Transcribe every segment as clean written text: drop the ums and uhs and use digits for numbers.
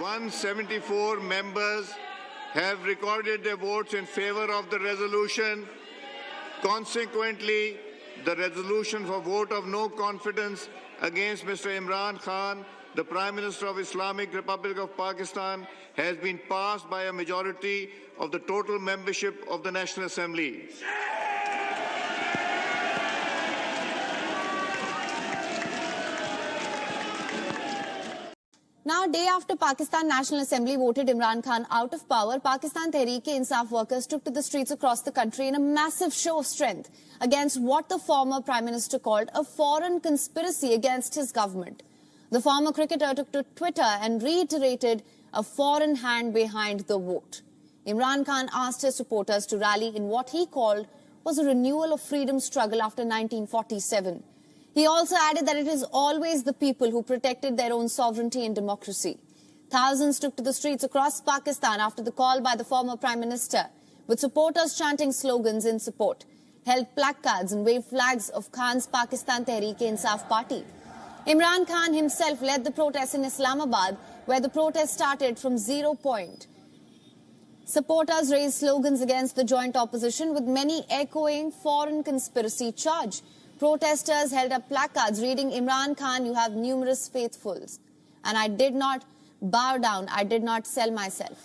174 members have recorded their votes in favor of the resolution. Consequently, the resolution for vote of no confidence against Mr. Imran Khan, the Prime Minister of Islamic Republic of Pakistan, has been passed by a majority of the total membership of the National Assembly. Now, day after Pakistan National Assembly voted Imran Khan out of power, Pakistan Tehreek-e-Insaf workers took to the streets across the country in a massive show of strength against what the former Prime Minister called a foreign conspiracy against his government. The former cricketer took to Twitter and reiterated a foreign hand behind the vote. Imran Khan asked his supporters to rally in what he called was a renewal of freedom struggle after 1947. He also added that it is always the people who protected their own sovereignty and democracy. Thousands took to the streets across Pakistan after the call by the former Prime Minister, with supporters chanting slogans in support, held placards and waved flags of Khan's Pakistan Tehreek-e-Insaf party. Imran Khan himself led the protests in Islamabad, where the protest started from 0 point. Supporters raised slogans against the joint opposition, with many echoing foreign conspiracy charge. Protesters held up placards reading, "Imran Khan, you have numerous faithfuls. And I did not bow down, I did not sell myself."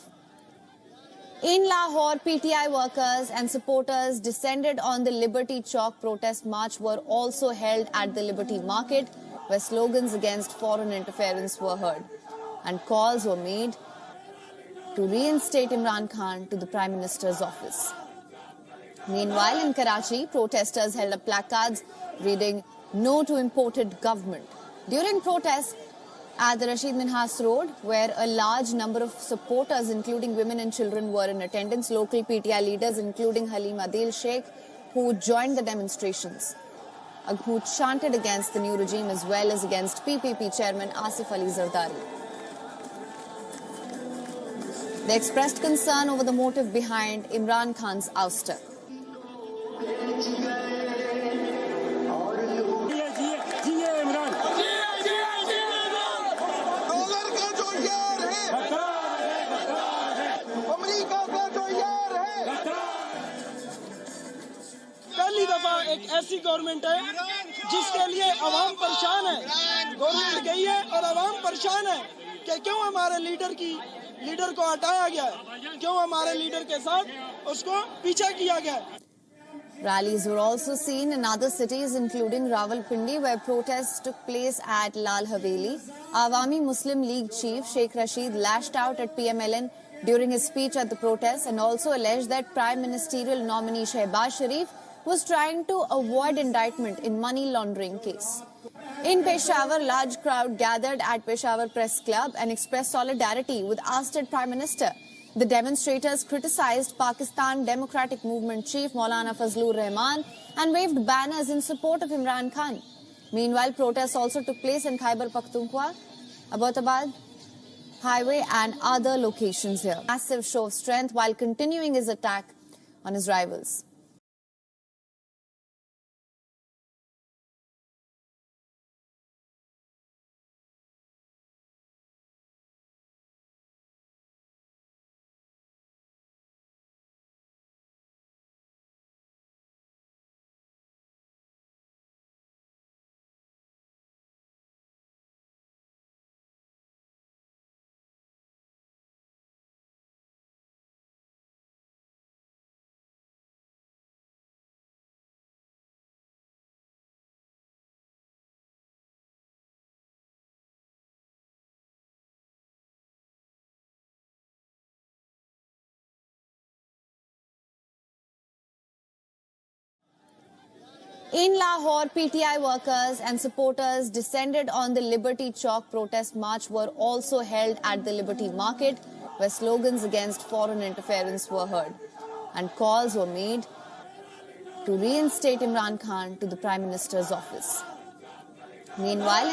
In Lahore, PTI workers and supporters descended on the Liberty Chowk protest march were also held at the Liberty Market, where slogans against foreign interference were heard. And calls were made to reinstate Imran Khan to the Prime Minister's office. Meanwhile, in Karachi, protesters held up placards reading, "No to imported government." During protests at the Rashid Minhas Road, where a large number of supporters, including women and children, were in attendance, local PTI leaders, including Halim Adil Sheikh, who joined the demonstrations, who chanted against the new regime as well as against PPP chairman Asif Ali Zardari. They expressed concern over the motive behind Imran Khan's ouster. पहली दफा एक ऐसी government है जिसके लिए अवाम परेशान है। Government गई है और अवाम परेशान है कि क्यों हमारे लीडर को हटाया गया है, क्यों हमारे लीडर के साथ उसको पीछा किया गया है। Rallies were also seen in other cities, including Rawalpindi, where protests took place at Lal Haveli. Awami Muslim League chief Sheikh Rashid lashed out at PMLN during his speech at the protest and also alleged that Prime Ministerial nominee Shehbaz Sharif was trying to avoid indictment in money laundering case. In Peshawar, large crowd gathered at Peshawar Press Club and expressed solidarity with ousted Prime Minister. The demonstrators criticized Pakistan Democratic Movement chief Maulana Fazlur Rahman and waved banners in support of Imran Khan. Meanwhile, protests also took place in Khyber Pakhtunkhwa, Abbottabad Highway and other locations here. Massive show of strength while continuing his attack on his rivals. In Lahore, PTI workers and supporters descended on the Liberty Chowk protest march were also held at the Liberty Market, where slogans against foreign interference were heard. And calls were made to reinstate Imran Khan to the Prime Minister's office. Meanwhile,